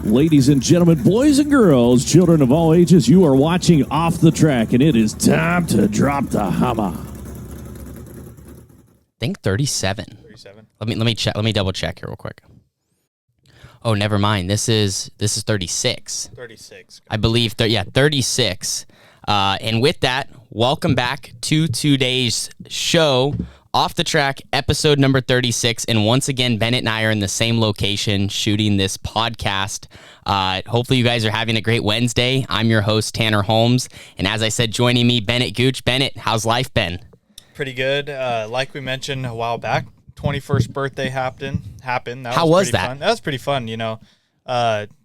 Ladies and gentlemen, boys and girls, children of all ages, you are watching Off the Track, and it is time to drop the hammer. I think 37. 37. Let me check. Let me double check here real quick. Oh, never mind. This is 36. 36. I believe 36. And with that, welcome back to today's show, Off the Track, episode number 36. And once again, Bennett and I are in the same location shooting this podcast. Hopefully you guys are having a great Wednesday. I'm your host, Tanner Holmes. And as I said, joining me, Bennett Gooch. Bennett, how's life been? Pretty good. Like we mentioned a while back, 21st birthday happened. How was that? Fun. That was pretty fun,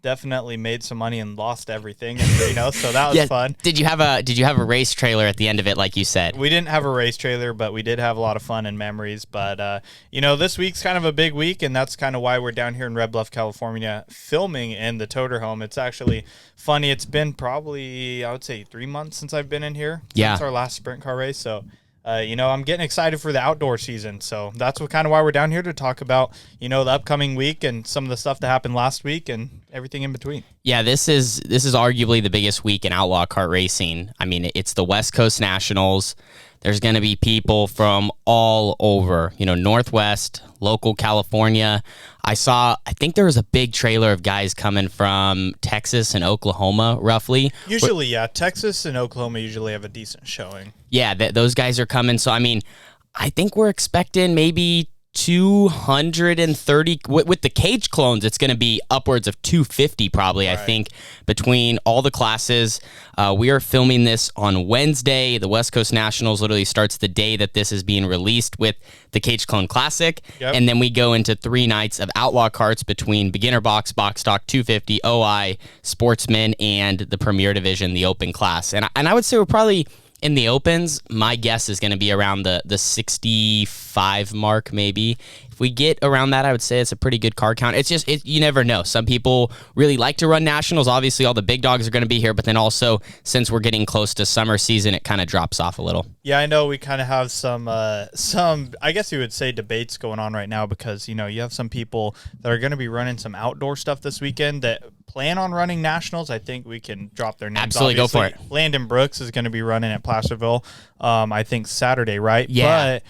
Definitely made some money and lost everything, so that was fun. Did you have a race trailer at the end of it, like you said? We didn't have a race trailer, but we did have a lot of fun and memories. But this week's kind of a big week, and that's kind of why we're down here in Red Bluff, California, filming in the Toter home. It's actually funny. It's been probably, I would say, 3 months since I've been in here. Since our last sprint car race. So I'm getting excited for the outdoor season. So that's kind of why we're down here, to talk about, the upcoming week and some of the stuff that happened last week and everything in between. Yeah, this is arguably the biggest week in outlaw kart racing. I mean, it's the West Coast Nationals. There's going to be people from all over, Northwest, local California. I think there was a big trailer of guys coming from Texas and Oklahoma, roughly. Usually, yeah. Texas and Oklahoma usually have a decent showing. Yeah, those guys are coming. So, I mean, I think we're expecting maybe 230 with the cage clones. It's going to be upwards of 250 probably. Right. I think, between all the classes. We are filming this on Wednesday. The West Coast Nationals literally starts the day that this is being released with the Cage Clone Classic. Yep. And then we go into 3 nights of outlaw karts between beginner box, box stock, 250, OI, sportsman, and the Premier Division, the open class. And I would say we're probably in the opens. My guess is going to be around the 65 mark, maybe. If we get around that, I would say it's a pretty good car count. It's just, you never know. Some people really like to run nationals. Obviously, all the big dogs are going to be here, but then also, since we're getting close to summer season, it kind of drops off a little. Yeah, I know we kind of have some, I guess you would say, debates going on right now, because, you have some people that are going to be running some outdoor stuff this weekend that plan on running nationals. I think we can drop their names. Absolutely, obviously. Go for it. Landon Brooks is going to be running at Placerville, I think Saturday, right? Yeah. But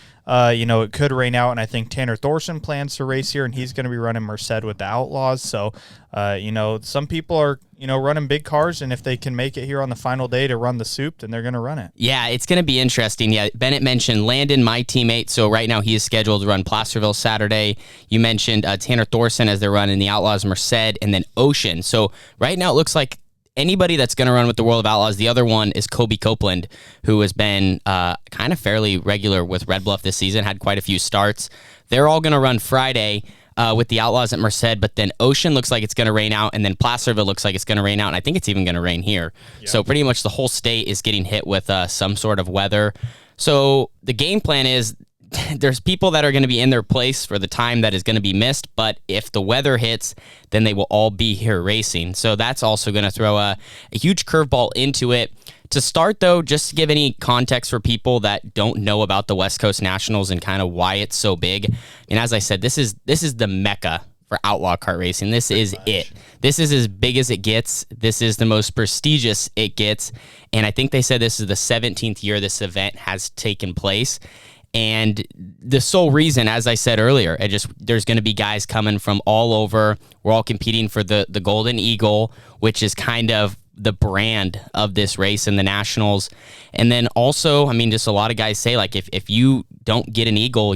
it could rain out, and I think Tanner Thorson plans to race here, and he's going to be running Merced with the Outlaws. So, some people are, running big cars, and if they can make it here on the final day to run the soup, then they're going to run it. Yeah, it's going to be interesting. Yeah, Bennett mentioned Landon, my teammate. So right now he is scheduled to run Placerville Saturday. You mentioned Tanner Thorson as they're running the Outlaws Merced, and then Ocean. So right now it looks like anybody that's going to run with the World of Outlaws. The other one is Kobe Copeland, who has been kind of fairly regular with Red Bluff this season, had quite a few starts. They're all going to run Friday with the Outlaws at Merced, but then Ocean looks like it's going to rain out, and then Placerville looks like it's going to rain out, and I think it's even going to rain here. Yep. So pretty much the whole state is getting hit with some sort of weather. So the game plan is, there's people that are going to be in their place for the time that is going to be missed, but if the weather hits, then they will all be here racing. So that's also going to throw a huge curveball into it. To start, though, just to give any context for people that don't know about the West Coast Nationals and kind of why it's so big, and as I said, this is the mecca for outlaw kart racing. This is it. This is as big as it gets. This is the most prestigious it gets, and I think they said this is the 17th year this event has taken place. And the sole reason, as I said earlier, there's going to be guys coming from all over. We're all competing for the Golden Eagle, which is kind of the brand of this race in the Nationals. And then also, I mean, just a lot of guys say, like, if you don't get an Eagle,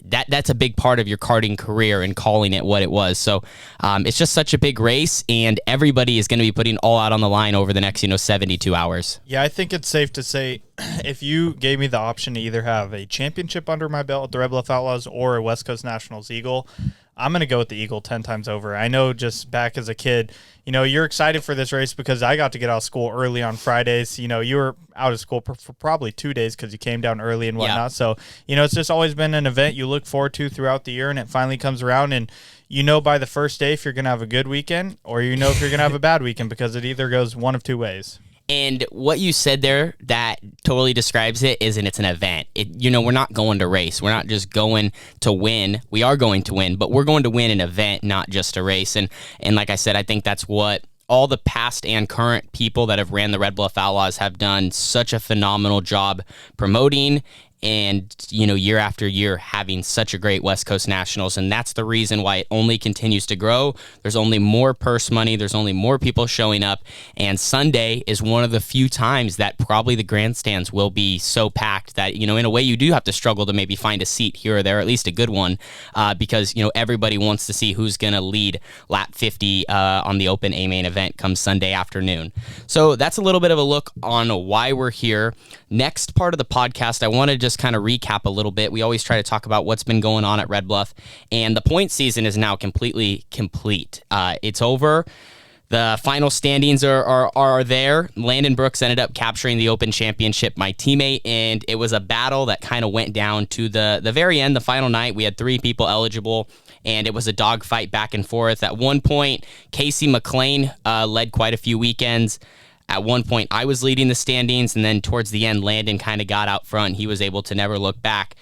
that's a big part of your karting career and calling it what it was. So it's just such a big race, and everybody is going to be putting all out on the line over the next 72 hours. Yeah, I think it's safe to say, if you gave me the option to either have a championship under my belt with the Red Bluff Outlaws or a West Coast Nationals Eagle, I'm going to go with the Eagle 10 times over. I know, just back as a kid, you're excited for this race because I got to get out of school early on Fridays. You were out of school for probably 2 days because you came down early and whatnot. Yeah. So, it's just always been an event you look forward to throughout the year, and it finally comes around, and by the first day if you're going to have a good weekend or if you're going to have a bad weekend, because it either goes one of two ways. And what you said there that totally describes it is, and it's an event. We're not going to race. We're not just going to win. We are going to win, but we're going to win an event, not just a race. And like I said, I think that's what all the past and current people that have ran the Red Bluff Outlaws have done such a phenomenal job promoting, and year after year having such a great West Coast Nationals. And that's the reason why it only continues to grow. There's only more purse money, there's only more people showing up, and Sunday is one of the few times that probably the grandstands will be so packed that in a way you do have to struggle to maybe find a seat here or there, at least a good one, because everybody wants to see who's going to lead lap 50 on the open A main event come Sunday afternoon. So that's a little bit of a look on why we're here. Next part of the podcast, I want to just kind of recap a little bit. We always try to talk about what's been going on at Red Bluff, and the point season is now completely complete. It's over. The final standings are there. Landon Brooks ended up capturing the Open Championship, my teammate, and it was a battle that kind of went down to the very end, the final night. We had 3 people eligible, and it was a dogfight back and forth. At one point, Casey McLean led quite a few weekends. At one point, I was leading the standings, and then towards the end, Landon kind of got out front. He was able to never look back.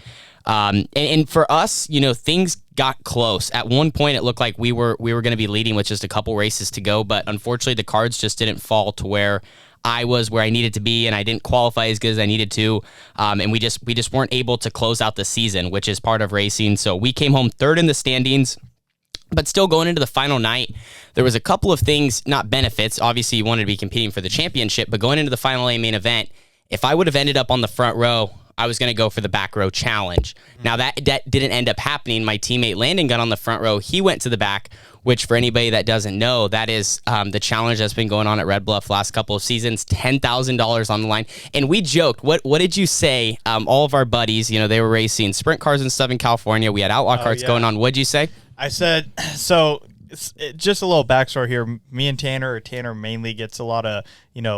And for us, things got close. At one point, it looked like we were going to be leading with just a couple races to go, but unfortunately, the cards just didn't fall to where I was where I needed to be, and I didn't qualify as good as I needed to. And we just weren't able to close out the season, which is part of racing. So we came home 3rd in the standings. But still, going into the final night, there was a couple of things, not benefits. Obviously, you wanted to be competing for the championship, but going into the final A main event, if I would have ended up on the front row, I was going to go for the back row challenge. Now, that didn't end up happening. My teammate Landon got on the front row. He went to the back, which for anybody that doesn't know, that is the challenge that's been going on at Red Bluff last couple of seasons, $10,000 on the line. And we joked, what did you say? All of our buddies, they were racing sprint cars and stuff in California. We had outlaw carts going on. What'd you say? I said, so just a little backstory here. Me and Tanner mainly gets a lot of,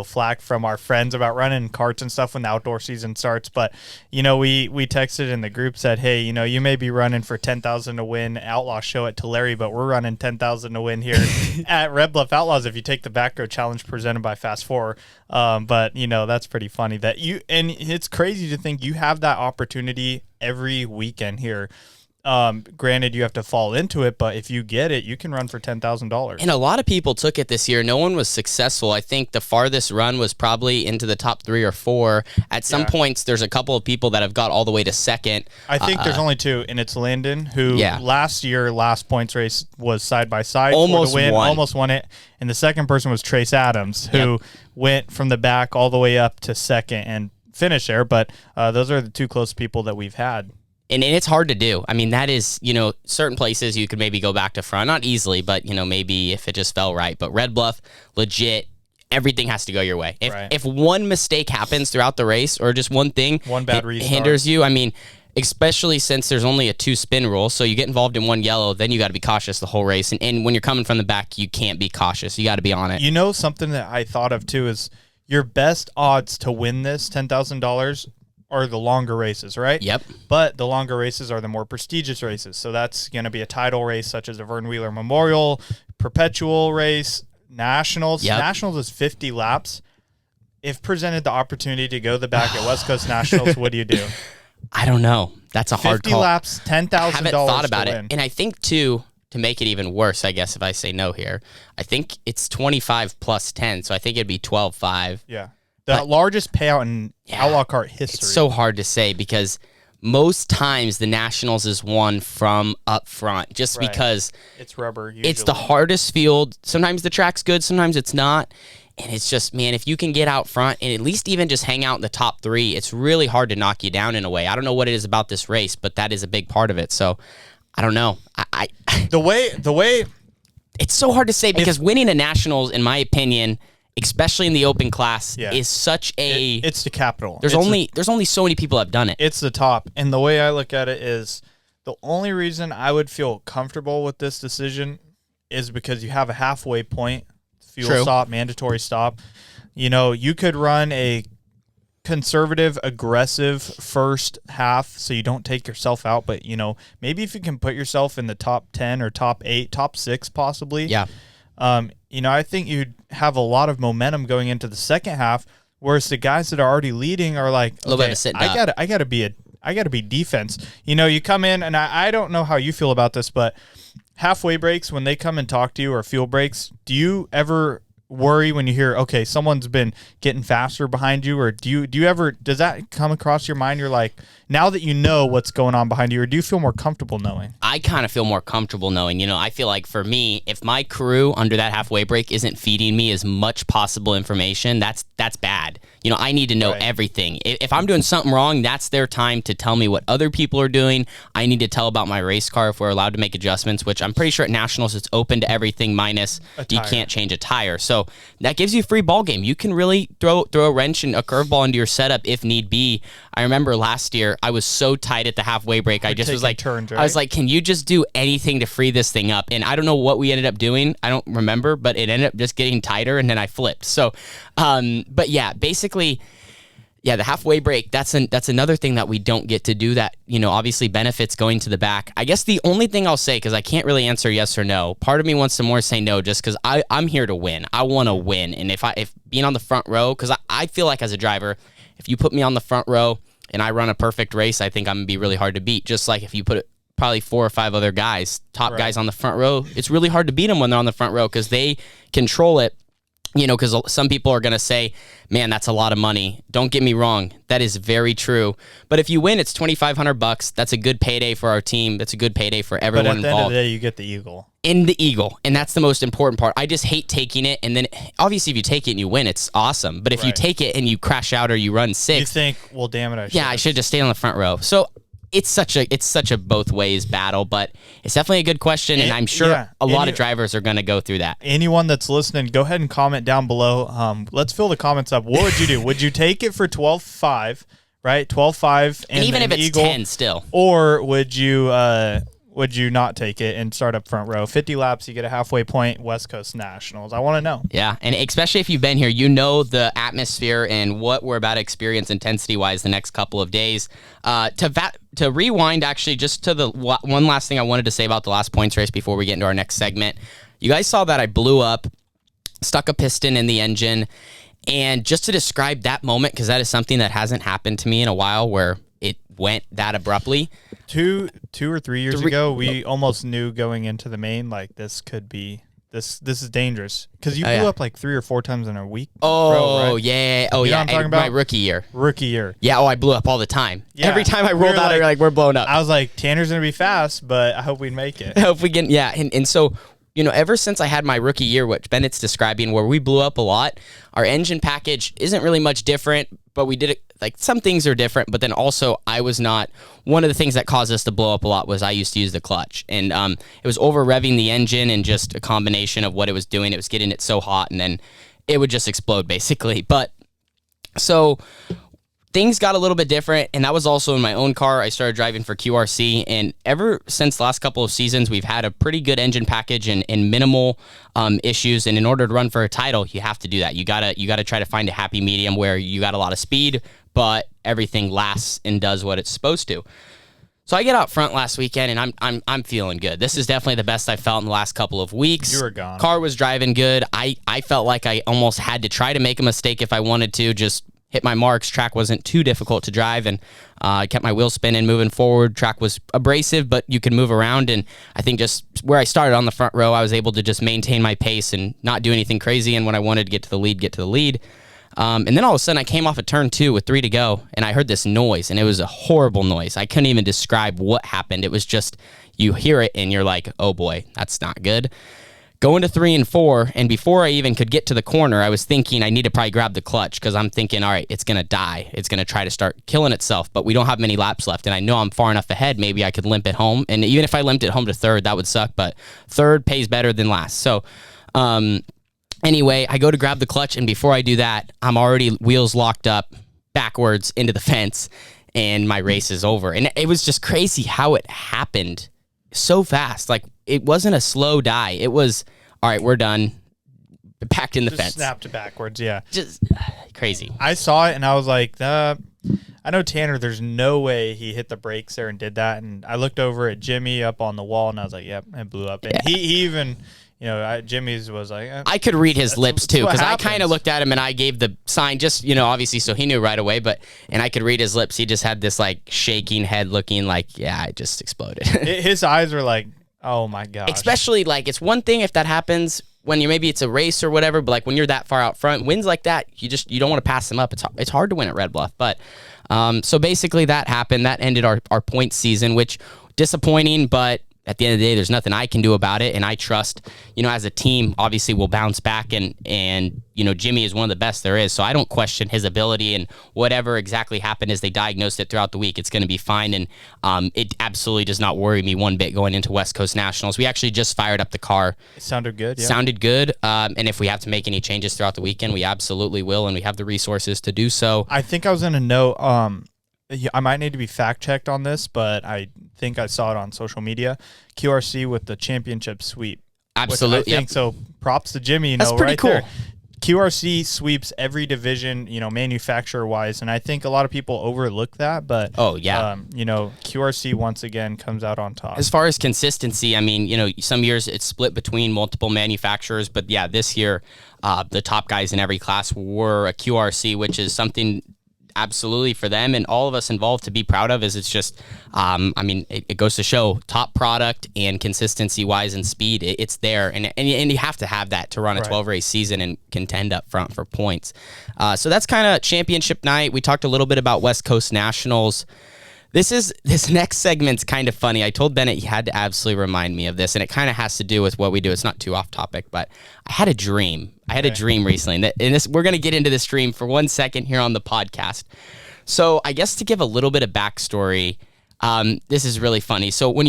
flack from our friends about running carts and stuff when the outdoor season starts. But, we texted in the group, said, hey, you may be running for 10,000 to win Outlaw Show at Tulare, but we're running 10,000 to win here at Red Bluff Outlaws if you take the back row challenge presented by Fast 4. But, that's pretty funny that and it's crazy to think you have that opportunity every weekend here. Granted, you have to fall into it, but if you get it, you can run for $10,000. And a lot of people took it this year. No one was successful. I think the farthest run was probably into the top 3 or 4. At some points, there's a couple of people that have got all the way to second. I think there's only 2, and it's Landon, who last points race was side by side, almost won it. And the second person was Trace Adams, who went from the back all the way up to second and finished there. But those are the 2 close people that we've had. And it's hard to do. I mean, that is, certain places you could maybe go back to front. Not easily, but, maybe if it just fell right. But Red Bluff, legit, everything has to go your way. If one mistake happens throughout the race or just one thing one bad restart hinders you, I mean, especially since there's only a 2-spin rule, so you get involved in one yellow, then you got to be cautious the whole race. And when you're coming from the back, you can't be cautious. You got to be on it. Something that I thought of, too, is your best odds to win this $10,000 are the longer races, right? Yep. But the longer races are the more prestigious races. So that's going to be a title race such as a Vern Wheeler Memorial, Perpetual race, Nationals. Yep. Nationals is 50 laps. If presented the opportunity to go the back at West Coast Nationals, what do you do? I don't know. That's a hard call. 50 laps, $10,000 I haven't thought about to it. win. And I think, too, to make it even worse, I guess, if I say no here, I think it's 25 plus 10, so I think it'd be 12-5. Yeah. The largest payout in outlaw kart history. It's so hard to say because most times the Nationals is won from up front just because it's rubber. Usually. It's the hardest field. Sometimes the track's good, sometimes it's not. And it's just, man, if you can get out front and at least even just hang out in the top 3, it's really hard to knock you down in a way. I don't know what it is about this race, but that is a big part of it. So I don't know. The way it's so hard to say because winning a Nationals, in my opinion, especially in the open class, is such a... It's the capital. There's only so many people that have done it. It's the top. And the way I look at it is the only reason I would feel comfortable with this decision is because you have a halfway point, fuel stop, mandatory stop. You could run a conservative, aggressive first half so you don't take yourself out. But, maybe if you can put yourself in the top 10 or top 8, top 6 possibly. Yeah. I think you'd have a lot of momentum going into the second half, whereas the guys that are already leading are like, a little bit of sitting up. I gotta be defense. You come in, and I don't know how you feel about this, but halfway breaks, when they come and talk to you, or fuel breaks, do you ever worry when you hear, okay, someone's been getting faster behind you, or do you ever, does that come across your mind? You're like, now that you know what's going on behind you, or do you feel more comfortable knowing? I kind of feel more comfortable knowing. I feel like for me, if my crew under that halfway break isn't feeding me as much possible information, that's bad. I need to know everything. If I'm doing something wrong, that's their time to tell me what other people are doing. I need to tell about my race car if we're allowed to make adjustments, which I'm pretty sure at Nationals it's open to everything minus you can't change a tire. So that gives you a free ball game. You can really throw a wrench and a curveball into your setup if need be. I remember last year I was so tight at the halfway break. I just was like, turns, right? I was like, can you just do anything to free this thing up? And I don't know what we ended up doing. I don't remember, but it ended up just getting tighter, and then I flipped. So, but yeah, basically, yeah, the halfway break, that's another thing that we don't get to do that, obviously benefits going to the back. I guess the only thing I'll say, because I can't really answer yes or no, part of me wants to more say no, just because I'm here to win. I want to win. And if being on the front row, because I feel like as a driver, if you put me on the front row and I run a perfect race, I think I'm going to be really hard to beat. Just like if you put probably 4 or 5 other guys, top guys on the front row, it's really hard to beat them when they're on the front row because they control it. Because some people are going to say, man, that's a lot of money. Don't get me wrong. That is very true. But if you win, it's $2,500. That's a good payday for our team. That's a good payday for everyone involved. But at the end of the day, you get the Eagle. In the Eagle. And that's the most important part. I just hate taking it. And then obviously if you take it and you win, it's awesome. But if you take it and you crash out or you run 6. You think, well, damn it, I should just stay on the front row. So it's such a both ways battle, but it's definitely a good question, and I'm sure a lot of drivers are going to go through that. Anyone that's listening, go ahead and comment down below. Let's fill the comments up. What would you do? Would you take it for 12.5, right? 12.5, and even if it's Eagle, 10 still, or would you not take it and start up front row? 50 laps, you get a halfway point, West Coast Nationals. I want to know. Yeah, and especially if you've been here, the atmosphere and what we're about to experience intensity-wise the next couple of days. To rewind, actually, just to the one last thing I wanted to say about the last points race before we get into our next segment. You guys saw that I blew up, stuck a piston in the engine, and just to describe that moment, because that is something that hasn't happened to me in a while where it went that abruptly. 2 or 3 years ago, we almost knew going into the main, like, this could be... This is dangerous because you blew up like 3 or 4 times in a week. Oh, right? Yeah. Oh, you know yeah. What I'm talking about? My rookie year. Yeah. Oh, I blew up all the time. Yeah. Every time I rolled out, we're blown up. I was like, Tanner's going to be fast, but I hope we make it. I hope we can. Yeah. And so, ever since I had my rookie year, which Bennett's describing, where we blew up a lot, our engine package isn't really much different, but we did it. Like, some things are different, but then also I was not, one of the things that caused us to blow up a lot was I used to use the clutch, and it was over revving the engine, and just a combination of what it was doing. It was getting it so hot, and then it would just explode basically. But so things got a little bit different, and that was also in my own car. I started driving for QRC, and ever since the last couple of seasons, we've had a pretty good engine package and minimal issues. And in order to run for a title, you have to do that. You gotta try to find a happy medium where you got a lot of speed, but everything lasts and does what it's supposed to. So I get out front last weekend, and I'm feeling good. This is definitely the best I felt in the last couple of weeks. You were gone. Car was driving good. I felt like I almost had to try to make a mistake if I wanted to, just hit my marks. Track wasn't too difficult to drive, and I kept my wheels spinning, moving forward. Track was abrasive, but you could move around, and I think just where I started on the front row, I was able to just maintain my pace and not do anything crazy, and when I wanted to get to the lead. And then all of a sudden, I came off of turn 2 with 3 to go, and I heard this noise, and it was a horrible noise. I couldn't even describe what happened. It was just, you hear it, and you're like, oh boy, that's not good. Going to 3 and 4, and before I even could get to the corner, I was thinking I need to probably grab the clutch, because I'm thinking, all right, it's going to die. It's going to try to start killing itself, but we don't have many laps left, and I know I'm far enough ahead. Maybe I could limp it home, and even if I limped it home to 3rd, that would suck, but 3rd pays better than last. So, anyway, I go to grab the clutch, and before I do that, I'm already wheels locked up backwards into the fence, and my race is over. And it was just crazy how it happened so fast. Like, it wasn't a slow die. It was, all right, we're done. Back in the fence. Snapped backwards, yeah. Just crazy. I saw it, and I was like, I know Tanner, there's no way he hit the brakes there and did that. And I looked over at Jimmy up on the wall, and I was like, yep, it blew up. And he even... Jimmy's was like, I could read his lips too, because I kind of looked at him and I gave the sign just, obviously, so he knew right away, and I could read his lips. He just had this like shaking head looking like, yeah, I just exploded. His eyes were like, oh my gosh. Especially like, it's one thing if that happens when maybe it's a race or whatever, but like when you're that far out front, wins like that, you don't want to pass them up. It's hard to win at Red Bluff, but so basically that happened. That ended our points season, which disappointing, but at the end of the day, there's nothing I can do about it. And I trust, as a team, obviously we'll bounce back and Jimmy is one of the best there is. So I don't question his ability, and whatever exactly happened as they diagnosed it throughout the week, it's going to be fine. And it absolutely does not worry me one bit going into West Coast Nationals. We actually just fired up the car. It sounded good. Yeah. Sounded good. And if we have to make any changes throughout the weekend, we absolutely will. And we have the resources to do so. I think I was going to note, I might need to be fact checked on this, but I think I saw it on social media. QRC with the championship sweep. Absolutely. I think so. Props to Jimmy. That's pretty cool. There. QRC sweeps every division, manufacturer wise, and I think a lot of people overlook that. But QRC once again comes out on top. As far as consistency, I mean, some years it's split between multiple manufacturers, but yeah, this year the top guys in every class were a QRC, which is something absolutely for them and all of us involved to be proud of. It's just, it goes to show top product and consistency wise and speed. It's there, and you have to have that to run a 12 race season and contend up front for points. So that's kind of championship night. We talked a little bit about West Coast Nationals. This next segment's kind of funny. I told Bennett he had to absolutely remind me of this, and it kind of has to do with what we do. It's not too off topic, but I had a dream. I had a dream recently, and we're going to get into this dream for 1 second here on the podcast. So I guess to give a little bit of backstory, this is really funny. So when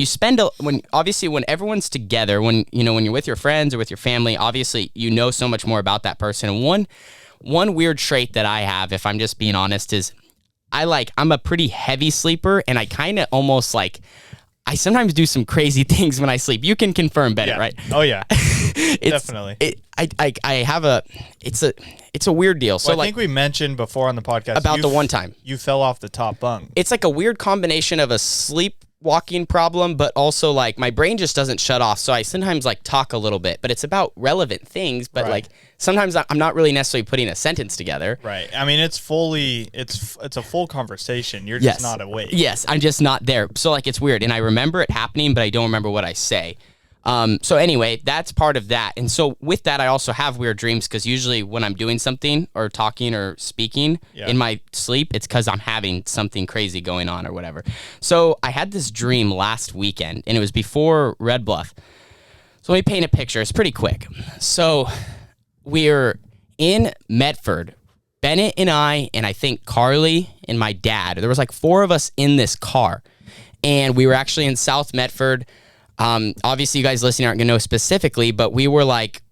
everyone's together, when you're with your friends or with your family, obviously so much more about that person. And one weird trait that I have, if I'm just being honest, is I'm a pretty heavy sleeper, and I kind of almost I sometimes do some crazy things when I sleep. You can confirm, Bennett, right? Oh yeah, definitely. It's a weird deal. So I think we mentioned before on the podcast about the one time you fell off the top bunk. It's like a weird combination of a sleepwalking problem, but also my brain just doesn't shut off. So I sometimes talk a little bit, but it's about relevant things. But sometimes I'm not really necessarily putting a sentence together. Right. I mean, it's a full conversation. You're just not awake. Yes, I'm just not there. So it's weird, and I remember it happening, but I don't remember what I say. So anyway, that's part of that. And so with that, I also have weird dreams, because usually when I'm doing something or talking or speaking in my sleep, it's because I'm having something crazy going on or whatever. So I had this dream last weekend, and it was before Red Bluff. So let me paint a picture. It's pretty quick. So we're in Medford, Bennett and I think Carly and my dad. There was 4 of us in this car, and we were actually in South Medford. Obviously, you guys listening aren't going to know specifically, but we were right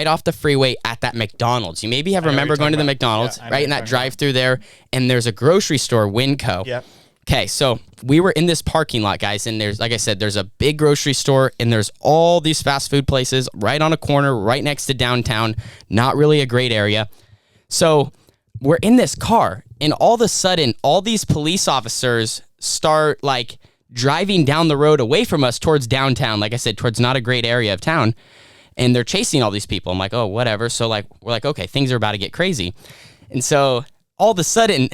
off the freeway at that McDonald's. You maybe remember going to the McDonald's, right, in that drive-through there, and there's a grocery store, Winco. Yep. Okay, so we were in this parking lot, guys, and there's, like I said, there's a big grocery store, and there's all these fast food places right on a corner, right next to downtown. Not really a great area. So we're in this car, and all of a sudden, all these police officers start, driving down the road away from us towards downtown, like I said, towards not a great area of town, and they're chasing all these people. I'm like, oh, whatever. So we're okay, things are about to get crazy. And so all of a sudden,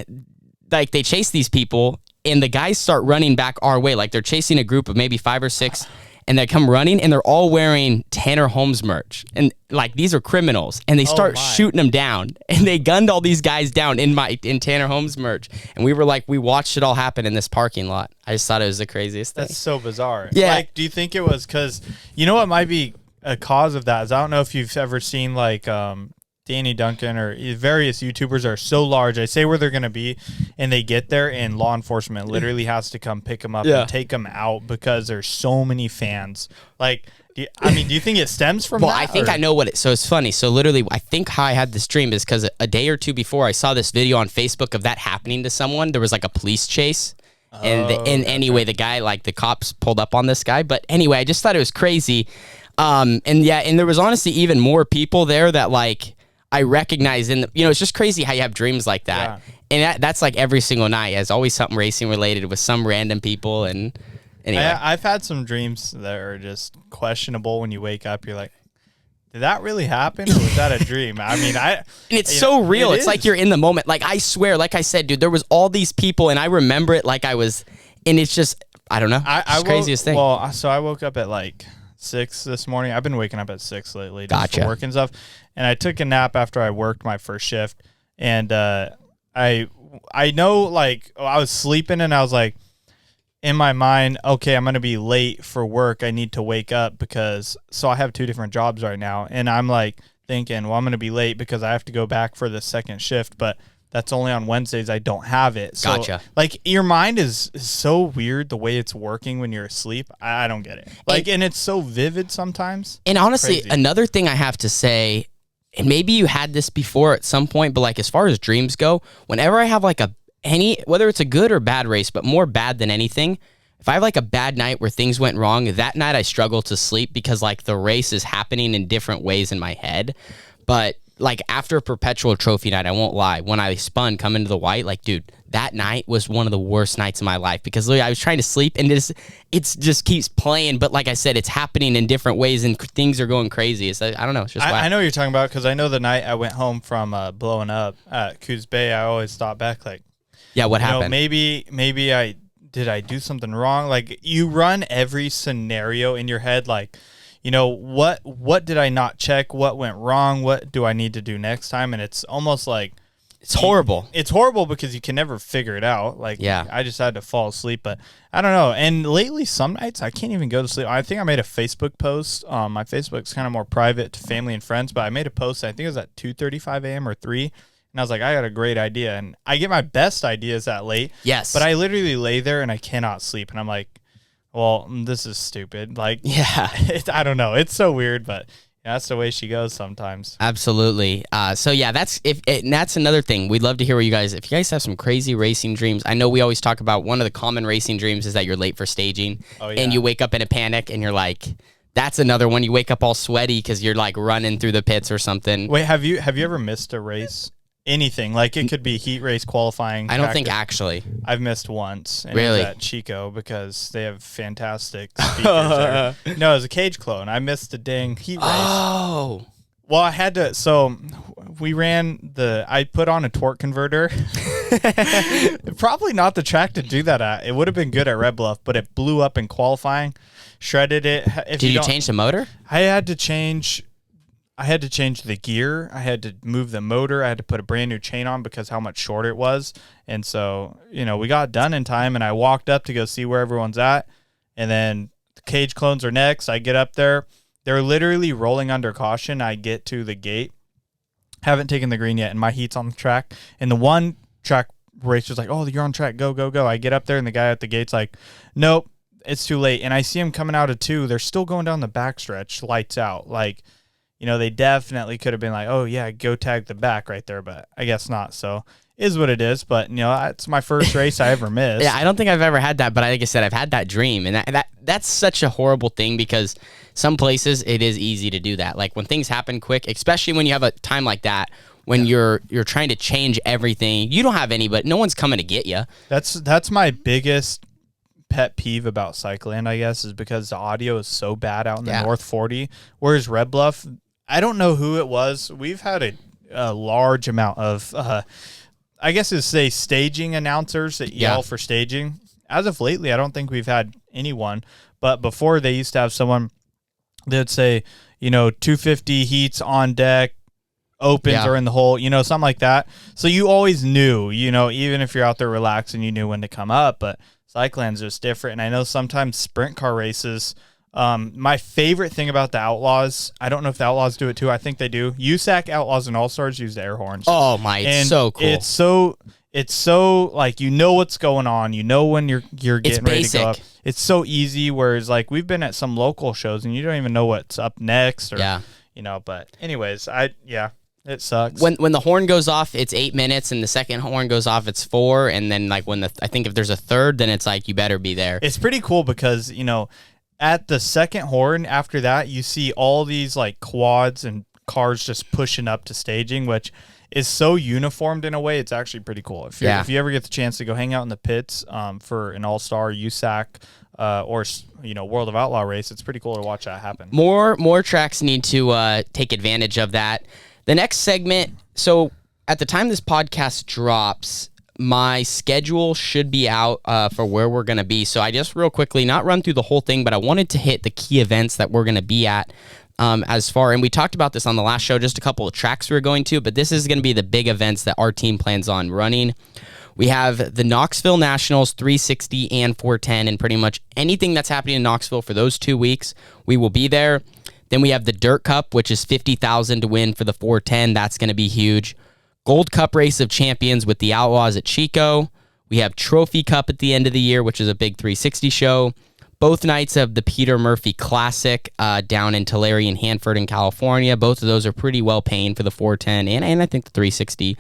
they chase these people, and the guys start running back our way. They're chasing a group of maybe 5 or 6, and they come running, and they're all wearing Tanner Holmes merch. And these are criminals, and they start shooting them down, and they gunned all these guys down in Tanner Holmes merch. And we were we watched it all happen in this parking lot. I just thought it was the craziest thing. That's so bizarre. Yeah. Do you think it was because, what might be a cause of that is, I don't know if you've ever seen Danny Duncan or various YouTubers are so large. I say where they're going to be, and they get there, and law enforcement literally has to come pick them up and take them out because there's so many fans. Do you think it stems from that? Well, I think I know so it's funny. So literally, I think how I had this dream is because a day or two before, I saw this video on Facebook of that happening to someone. There was a police chase. Anyway, the guy, the cops pulled up on this guy. But anyway, I just thought it was crazy. And there was honestly even more people there that I recognize it's just crazy how you have dreams like that. Yeah. And that's every single night. There's always something racing related with some random people. And Anyway, I've had some dreams that are just questionable. When you wake up, you're like, did that really happen, or was that a dream? I mean, and it's so real. It's like you're in the moment. Like, I swear, like I said, dude, there was all these people, and I remember it like I was, and it's just, I don't know. It's the craziest thing. Well, so I woke up at like 6 this morning. I've been waking up at 6 lately just for work and stuff. And I took a nap after I worked my first shift. And I know, like, I was sleeping, and I was like, in my mind, okay, I'm going to be late for work. I need to wake up so I have 2 different jobs right now. And I'm like thinking, well, I'm going to be late because I have to go back for the second shift, but that's only on Wednesdays. I don't have it. So, Gotcha. Like, your mind is so weird the way it's working when you're asleep. I don't get it. Like, and it's so vivid sometimes. And honestly, Crazy. another thing I have to say, and maybe you had this before at some point, but like as far as dreams go, whenever I have like whether it's a good or bad race, but more bad than anything, if I have like a bad night where things went wrong, that night I struggle to sleep because like the race is happening in different ways in my head. But like after Perpetual Trophy night, I won't lie, when I spun coming to the white, like, dude, that night was one of the worst nights of my life because literally I was trying to sleep and it just keeps playing. But like I said, it's happening in different ways and things are going crazy. I don't know. It's just I know what you're talking about because I know the night I went home from blowing up at Coos Bay, I always thought back like, yeah, what happened? Maybe I do something wrong. Like, you run every scenario in your head, like, you know, what did I not check? What went wrong? What do I need to do next time? And it's almost like it's horrible. It's horrible because you can never figure it out. Like, yeah. I just had to fall asleep, but I don't know. And lately, some nights I can't even go to sleep. I think I made a Facebook post. My Facebook's kind of more private to family and friends, but I made a post. I think it was at 2:35 a.m. or 3. And I was like, I got a great idea. And I get my best ideas that late. Yes. But I literally lay there and I cannot sleep. And I'm like, well, this is stupid. Like, yeah, I don't know. It's so weird, but yeah, that's the way she goes sometimes. Absolutely. So yeah, that's another thing. We'd love to hear what if you guys have some crazy racing dreams. I know we always talk about one of the common racing dreams is that you're late for staging and you wake up in a panic and you're like, that's another one. You wake up all sweaty because you're like running through the pits or something. Wait, have you ever missed a race? Anything, like it could be heat race qualifying. I don't think actually. I've missed once. And really? It was at Chico because they have fantastic speakers there. No, it was a cage clone. I missed the dang heat race. Oh. Well, I had to. So we ran I put on a torque converter. Probably not the track to do that at. It would have been good at Red Bluff, but it blew up in qualifying. Shredded it. Did you change the motor? I had to change the gear. I had to move the motor. I had to put a brand new chain on because how much shorter it was. And so, we got done in time and I walked up to go see where everyone's at. And then the cage clones are next. I get up there. They're literally rolling under caution. I get to the gate. Haven't taken the green yet and my heat's on the track. And the one track racer's like, oh, you're on track. Go, go, go. I get up there and the guy at the gate's like, nope, it's too late. And I see him coming out of 2. They're still going down the backstretch, lights out. Like, they definitely could have been like, oh, yeah, go tag the back right there, but I guess not. So is what it is. But, it's my first race I ever missed. Yeah, I don't think I've ever had that, but like I said, I've had that dream. And that's such a horrible thing because some places it is easy to do that. Like when things happen quick, especially when you have a time like that, when you're trying to change everything, you don't have anybody, no one's coming to get you. That's my biggest pet peeve about Cycleland, I guess, is because the audio is so bad out in the North 40. Whereas Red Bluff, I don't know who it was. We've had a large amount of, I guess it's staging announcers that yell for staging. As of lately, I don't think we've had anyone. But before, they used to have someone that'd say, 250 heats on deck, opens or in the hole, something like that. So you always knew, even if you're out there relaxing, you knew when to come up. But Cycland's just different. And I know sometimes sprint car races, my favorite thing about the Outlaws, I don't know if the Outlaws do it too. I think they do. USAC Outlaws and All-Stars use the air horns. Oh my, it's so cool. It's so like, what's going on. When you're getting ready to go up. It's so easy. Whereas like we've been at some local shows and you don't even know what's up next or, but anyways, it sucks. When the horn goes off, it's 8 minutes, and the second horn goes off, it's 4. And then like I think if there's a third, then it's like, you better be there. It's pretty cool because, at the second horn after that, you see all these like quads and cars just pushing up to staging, which is so uniformed in a way. It's actually pretty cool. If you ever get the chance to go hang out in the pits for an All-Star, USAC, or World of Outlaw race, it's pretty cool to watch that happen. More tracks need to take advantage of that. The next segment, so at the time this podcast drops, my schedule should be out for where we're going to be. So I just real quickly, not run through the whole thing, but I wanted to hit the key events that we're going to be at and we talked about this on the last show, just a couple of tracks we were going to, but this is going to be the big events that our team plans on running. We have the Knoxville Nationals 360 and 410, and pretty much anything that's happening in Knoxville for those 2 weeks, we will be there. Then we have the Dirt Cup, which is $50,000 to win for the 410. That's going to be huge. Gold Cup Race of Champions with the Outlaws at Chico. We have Trophy Cup at the end of the year, which is a big 360 show. Both nights of the Peter Murphy Classic down in Tulare and Hanford in California. Both of those are pretty well paying for the 410 and I think the 360.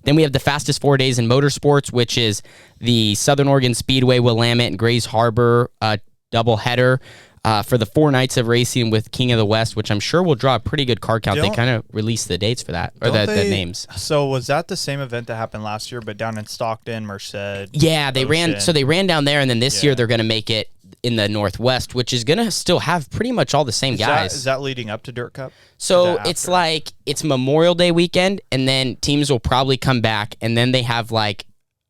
Then we have the fastest 4 days in motorsports, which is the Southern Oregon Speedway, Willamette, and Grays Harbor doubleheader for the 4 nights of racing with King of the West, which I'm sure will draw a pretty good car count. They kind of released the dates for that, or the names. So was that the same event that happened last year, but down in Stockton, Merced? Yeah, they ran down there, and then this year they're going to make it in the Northwest, which is going to still have pretty much all the same guys. Is that leading up to Dirt Cup? So it's like, it's Memorial Day weekend, and then teams will probably come back, and then they have like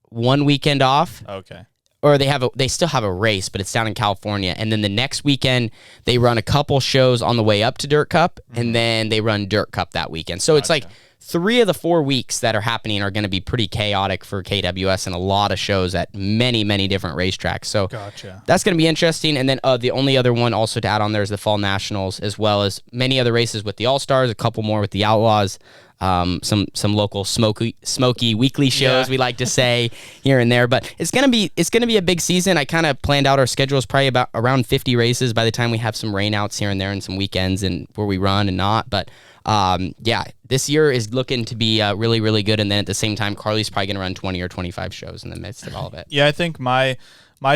1 weekend off. Okay. Or they still have a race, but it's down in California. And then the next weekend, they run a couple shows on the way up to Dirt Cup, and then they run Dirt Cup that weekend. So it's like 3 of the 4 weeks that are happening are going to be pretty chaotic for KWS and a lot of shows at many, many different racetracks. So that's going to be interesting. And then the only other one also to add on there is the Fall Nationals, as well as many other races with the All-Stars, a couple more with the Outlaws, some local smoky weekly shows, we like to say here and there. But it's gonna be a big season. I kind of planned out our schedules probably about around 50 races by the time we have some rainouts here and there and some weekends and where we run and not. But this year is looking to be really, really good. And then at the same time, Carly's probably gonna run 20 or 25 shows in the midst of all of it. Yeah, I think my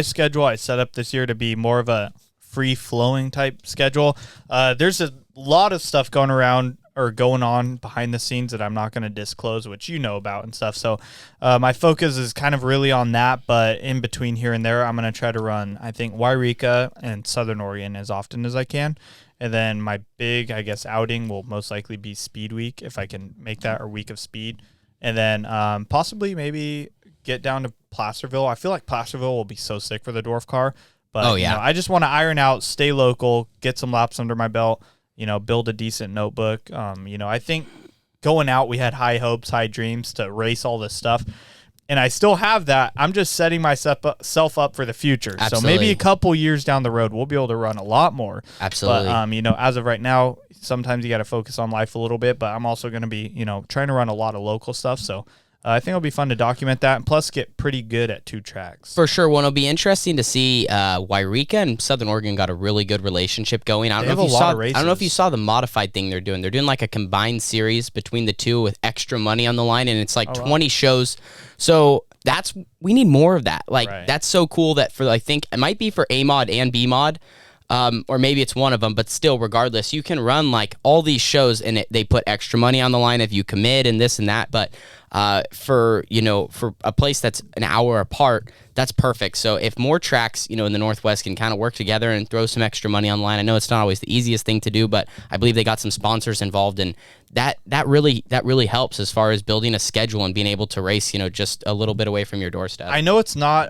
schedule I set up this year to be more of a free flowing type schedule. There's a lot of stuff going on behind the scenes that I'm not going to disclose, which you know about and stuff. So my focus is kind of really on that, but in between here and there, I'm going to try to run, I think, Wairika and Southern Oregon as often as I can. And then my big, I guess, outing will most likely be Speed Week, if I can make that, or Week of Speed. And then possibly maybe get down to Placerville. I feel like Placerville will be so sick for the Dwarf car. But I just want to iron out, stay local, get some laps under my belt, build a decent notebook. I think going out, we had high hopes, high dreams to race all this stuff. And I still have that. I'm just setting myself up for the future. Absolutely. So maybe a couple years down the road, we'll be able to run a lot more. Absolutely. But, as of right now, sometimes you got to focus on life a little bit. But I'm also going to be, trying to run a lot of local stuff. So I think it'll be fun to document that and plus get pretty good at 2 tracks. For sure. Well, it'll be interesting to see Wairika and Southern Oregon got a really good relationship going. I don't know if you saw the modified thing they're doing. They're doing like a combined series between the two with extra money on the line, and it's like 20 shows. So we need more of that. That's so cool that I think it might be for A mod and B mod. Or maybe it's one of them, but still, regardless, you can run like all these shows and they put extra money on the line if you commit and this and that. But for a place that's an hour apart, that's perfect. So if more tracks, in the Northwest can kind of work together and throw some extra money on the line, I know it's not always the easiest thing to do, but I believe they got some sponsors involved, and that really helps as far as building a schedule and being able to race, just a little bit away from your doorstep. I know it's not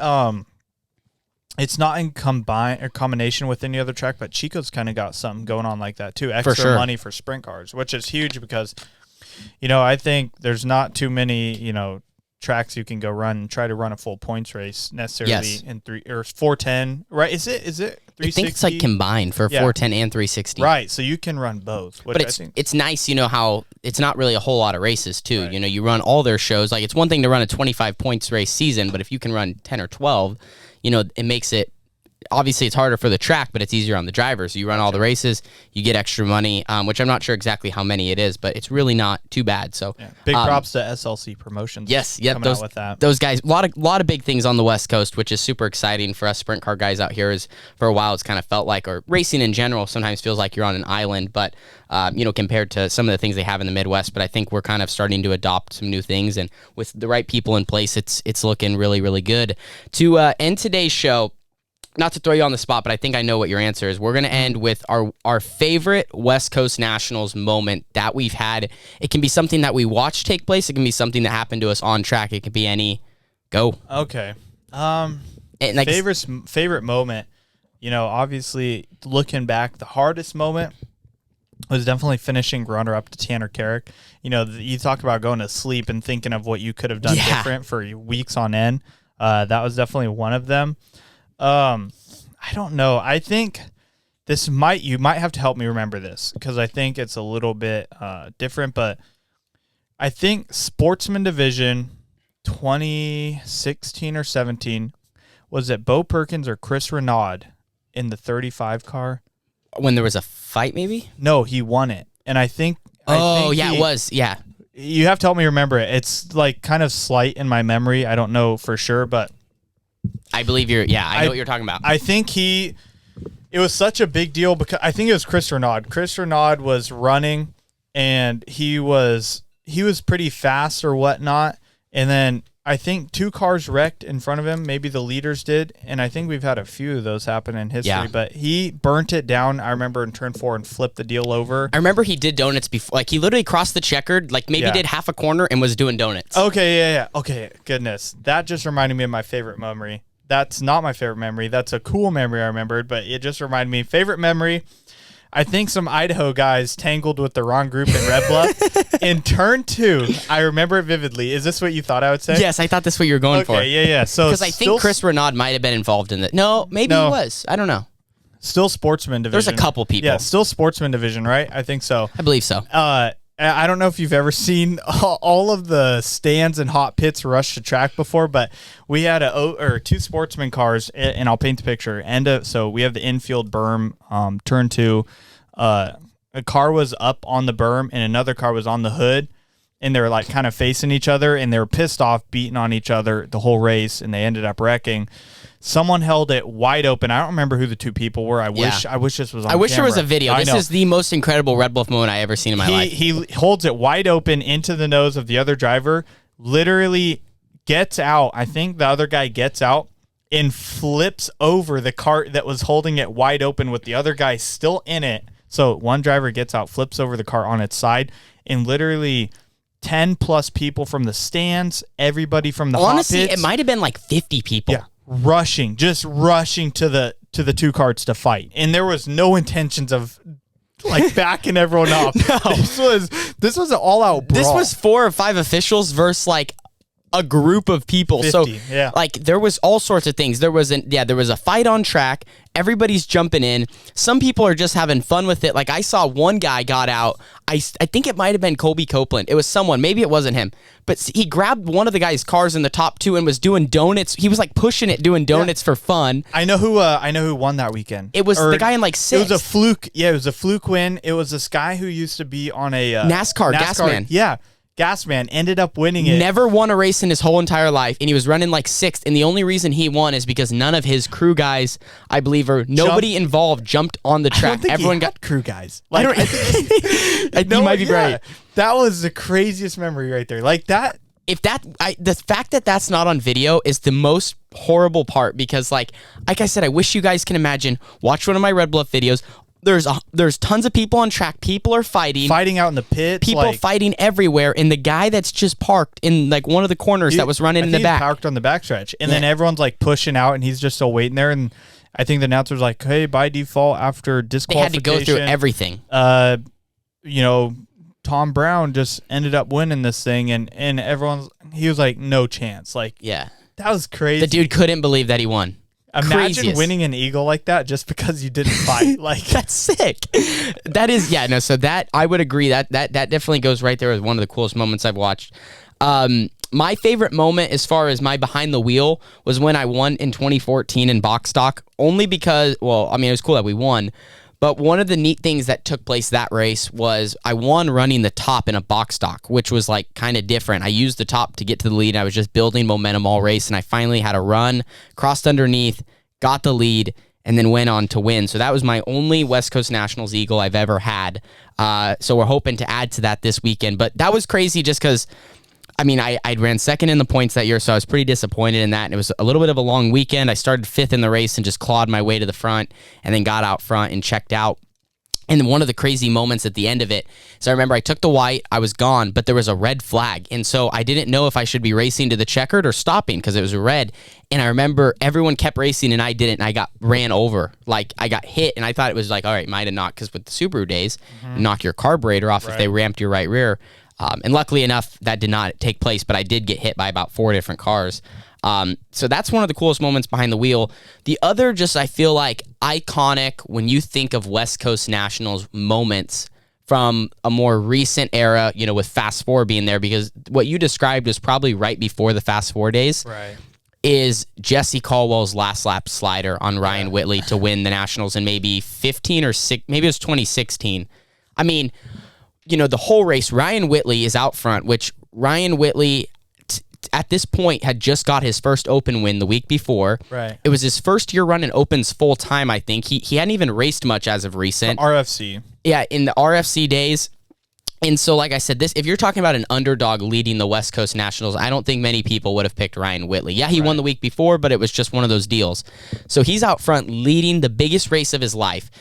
in combination with any other track, but Chico's kind of got something going on like that too. Extra money for sprint cars, which is huge because, I think there's not too many, tracks you can go run and try to run a full points race necessarily in 3 or 410, right? Is it 360? I think it's like combined for 410 and 360. Right, so you can run both. But it's nice, how it's not really a whole lot of races too. Right. You run all their shows. Like, it's one thing to run a 25 points race season, but if you can run 10 or 12, it makes it obviously it's harder for the track, but it's easier on the drivers. So you run all the races, you get extra money, which I'm not sure exactly how many it is, but it's really not too bad. So big props to SLC Promotions. Yes, yep, coming out with that. Those guys, a lot of big things on the West Coast, which is super exciting for us sprint car guys out here. Is for a while it's kind of felt like, or racing in general sometimes feels like you're on an island, but compared to some of the things they have in the Midwest. But I think we're kind of starting to adopt some new things, and with the right people in place, it's looking really, really good. To end today's show, not to throw you on the spot, but I think I know what your answer is. We're going to end with our favorite West Coast Nationals moment that we've had. It can be something that we watched take place. It can be something that happened to us on track. It could be any. Go. Okay. And like, favorite moment, obviously looking back, the hardest moment was definitely finishing runner-up to Tanner Carrick. You talked about going to sleep and thinking of what you could have done different for weeks on end. That was definitely one of them. I don't know. I think you might have to help me remember this, because I think it's a little bit different, but I think Sportsman Division 2016 or 17, was it Bo Perkins or Chris Renaud in the 35 car? When there was a fight, maybe? No, he won it. And I think it was. Yeah. You have to help me remember it. It's like kind of slight in my memory. I don't know for sure, but I believe I know what you're talking about. I think it was such a big deal because I think it was Chris Renaud. Chris Renaud was running, and he was pretty fast or whatnot. And then I think 2 cars wrecked in front of him. Maybe the leaders did. And I think we've had a few of those happen in history. Yeah. But he burnt it down, I remember, in turn 4 and flipped the deal over. I remember he did donuts before. Like, he literally crossed the checkered, like maybe did half a corner and was doing donuts. Okay, yeah. Okay, goodness. That just reminded me of my favorite memory. That's not my favorite memory. That's a cool memory I remembered, but it just reminded me. Favorite memory, I think some Idaho guys tangled with the wrong group in Red Bluff. In turn 2, I remember it vividly. Is this what you thought I would say? Yes, I thought that's what you were going for. Okay, yeah. So because I think Chris Renaud might have been involved in that. No, maybe he was. I don't know. Still Sportsman Division. There's a couple people. Yeah, still Sportsman Division, right? I think so. I believe so. I don't know if you've ever seen all of the stands and hot pits rush to track before, but we had 2 Sportsman cars, and I'll paint the picture. So we have the infield berm, turn 2. A car was up on the berm, and another car was on the hood, and they were like kind of facing each other, and they were pissed off, beating on each other the whole race, and they ended up wrecking. Someone held it wide open. I don't remember who the 2 people were. I wish this was on I wish camera. there was a video. This is the most incredible Red Bluff moment I ever seen in my life. He holds it wide open into the nose of the other driver, literally gets out. I think the other guy gets out and flips over the cart that was holding it wide open with the other guy still in it. So one driver gets out, flips over the car on its side, and literally 10 plus people from the stands, everybody from the Honestly, hot pits. it might have been like 50 people. Yeah. Rushing to the 2 carts to fight, and there was no intentions of like backing everyone up. No. This was an all-out brawl. This was 4 or 5 officials versus like a group of people. 50, so yeah. like there was all sorts of things. There was a fight on track. Everybody's jumping in. Some people are just having fun with it. Like I saw one guy got out. I think it might have been Colby Copeland. It was someone. Maybe it wasn't him. But he grabbed one of the guy's cars in the top 2 and was doing donuts. He was like pushing it, doing donuts for fun. I know who won that weekend. It was the guy in like 6th. It was a fluke. Yeah, it was a fluke win. It was this guy who used to be on a NASCAR Gasman. Yeah. Gasman ended up winning it. Never won a race in his whole entire life, and he was running like 6th. And the only reason he won is because none of his crew guys, I believe, or nobody involved, jumped on the track. I don't think Everyone he got had crew guys. Like, I think he might be right. That was the craziest memory right there. Like that. The fact that that's not on video is the most horrible part, because like I said, I wish you guys can imagine. Watch one of my Red Bluff videos. There's tons of people on track. People are fighting out in the pits. People fighting everywhere, and the guy that's just parked in like one of the corners that was running in the back, parked on the backstretch, and then everyone's like pushing out, and he's just still waiting there. And I think the announcer's like, "Hey, by default, after disqualification, they had to go through everything." Tom Brown just ended up winning this thing, and he was like, "No chance." Like, yeah, that was crazy. The dude couldn't believe that he won. Imagine Craziest. winning an Eagle like that just because you didn't fight. Like that's sick. That is, So that I would agree that definitely goes right there as one of the coolest moments I've watched. My favorite moment as far as my behind the wheel was when I won in 2014 in box stock, only because, well, I mean, it was cool that we won, but one of the neat things that took place that race was I won running the top in a box stock, which was like kind of different. I used the top to get to the lead. I was just building momentum all race, and I finally had a run, crossed underneath, got the lead, and then went on to win. So that was my only West Coast Nationals Eagle I've ever had. So we're hoping to add to that this weekend. But that was crazy just because, I mean, I ran second in the points that year, so I was pretty disappointed in that. And it was a little bit of a long weekend. I started fifth in the race and just clawed my way to the front and then got out front and checked out. And one of the crazy moments at the end of it, so I remember I took the white, I was gone, but there was a red flag. And so I didn't know if I should be racing to the checkered or stopping because it was red. And I remember everyone kept racing and I didn't, and I got ran over. Like, I got hit, and I thought it was like, all right, might have not, because with the Subaru days, you knock your carburetor off if they ramped your right rear. And luckily enough, that did not take place, but I did get hit by about 4 different cars. So that's one of the coolest moments behind the wheel. The other, just I feel like iconic when you think of West Coast Nationals moments from a more recent era, you know, with Fast Four being there, because what you described was probably right before the Fast Four days. Right. Is Jesse Caldwell's last lap slider on Ryan Whitley to win the Nationals in maybe 15 or 6, maybe it was 2016. I mean, you know, the whole race, Ryan Whitley is out front, which Ryan Whitley at this point had just got his first open win the week before. Right. It was his first year running opens full time, I think. He hadn't even raced much as of recent. RFC. Yeah, in the RFC days. And so, like I said, this, if you're talking about an underdog leading the West Coast Nationals, I don't think many people would have picked Ryan Whitley. Yeah, he won the week before, but it was just one of those deals. So he's out front leading the biggest race of his life.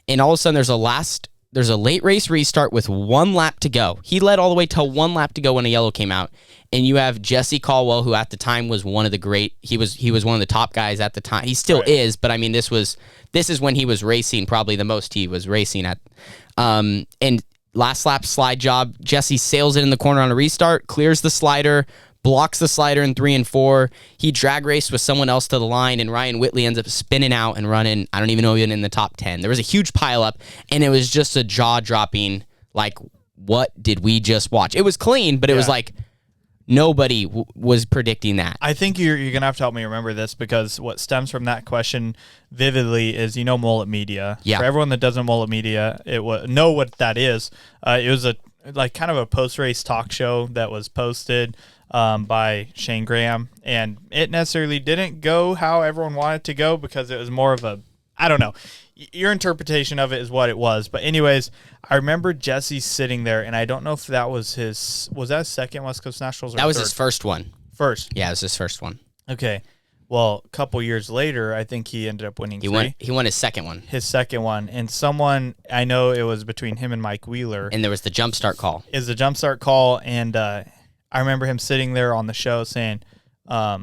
And all of a sudden, there's a late race restart with 1 lap to go. He led all the way till 1 lap to go when a yellow came out. And you have Jesse Caldwell, who at the time was one of the great, he was one of the top guys at the time. He still is, but I mean, this is when he was racing, probably the most he was racing at. And last lap slide job, Jesse sails it in the corner on a restart, clears the slider, blocks the slider in 3 and 4. He drag raced with someone else to the line, and Ryan Whitley ends up spinning out and running, I don't even know, even in the top 10. There was a huge pileup, and it was just a jaw-dropping, like, what did we just watch? It was clean, but it was like nobody was predicting that. I think you're going to have to help me remember this, because what stems from that question vividly is, you know, Mullet Media. Yeah. For everyone that doesn't Mullet Media, know what that is. It was kind of a post-race talk show that was posted by Shane Graham, and it necessarily didn't go how everyone wanted it to go, because it was more of a, I don't know, your interpretation of it is what it was. But anyways, I remember Jesse sitting there, and I don't know if that was his second West Coast Nationals or That was third? his first one. First. Yeah, it was his first one. Okay. Well, a couple years later, I think he ended up winning three. He won his second one. His second one. And someone, I know it was between him and Mike Wheeler. And there was the jump start call. Is the jump start call, and I remember him sitting there on the show saying, I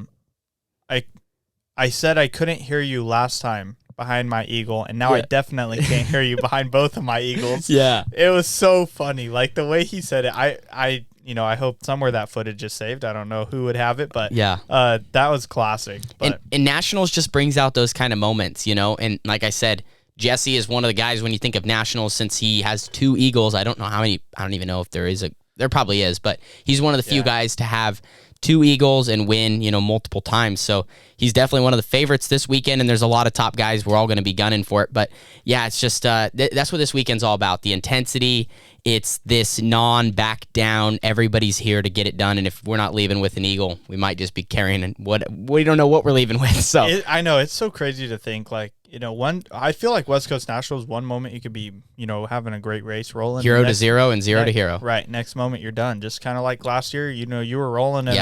said I couldn't hear you last time behind my Eagle, and now I definitely can't hear you behind both of my Eagles. Yeah. It was so funny. Like, the way he said it, I hope somewhere that footage is saved. I don't know who would have it, but that was classic. But and Nationals just brings out those kind of moments, you know, and like I said, Jesse is one of the guys when you think of Nationals, since he has 2 Eagles. I don't know how many, I don't even know if there probably is, but he's one of the few guys to have 2 Eagles and win, you know, multiple times. So he's definitely one of the favorites this weekend, and there's a lot of top guys. We're all going to be gunning for it. But yeah, it's just that's what this weekend's all about. The intensity. It's this non-back down. Everybody's here to get it done, and if we're not leaving with an Eagle, we might just be carrying what we don't know what we're leaving with. So I know it's so crazy to think, like, you know, I feel like West Coast Nationals, one moment you could be, you know, having a great race rolling. 0 to 0 and 0 to hero. Right. Next moment you're done. Just kind of like last year, you know, you were rolling and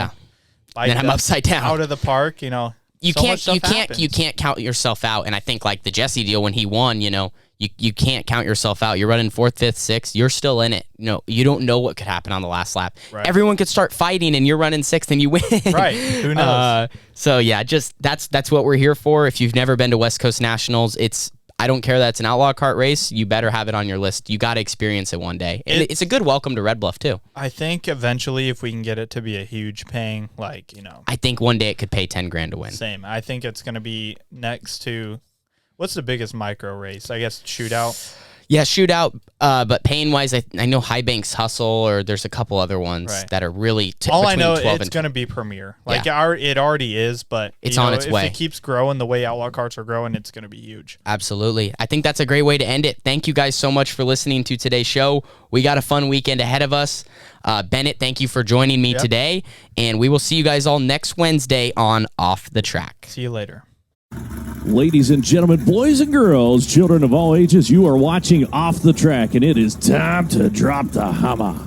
then I'm upside down out of the park, you know. You can't count yourself out. And I think like the Jesse deal when he won, you know, you can't count yourself out. You're running 4th, 5th, 6th. You're still in it. You know, you don't know what could happen on the last lap. Right. Everyone could start fighting, and you're running 6th, and you win. Right. Who knows? So yeah, just that's what we're here for. If you've never been to West Coast Nationals, I don't care that it's an outlaw kart race. You better have it on your list. You got to experience it one day. It's a good welcome to Red Bluff too. I think eventually, if we can get it to be a huge paying, like, you know, I think one day it could pay $10,000 to win. Same. I think it's going to be next to, what's the biggest micro race? I guess Shootout. Yeah, shootout. But pain-wise, I know High Banks Hustle, or there's a couple other ones that are really all I know. 12 It's and going to be Premier. Like it already is, but it's on its way. If it keeps growing the way Outlaw Carts are growing, it's going to be huge. Absolutely. I think that's a great way to end it. Thank you guys so much for listening to today's show. We got a fun weekend ahead of us. Bennett, thank you for joining me today, and we will see you guys all next Wednesday on Off the Track. See you later. Ladies and gentlemen, boys and girls, children of all ages, you are watching Off the Track, and it is time to drop the hammer.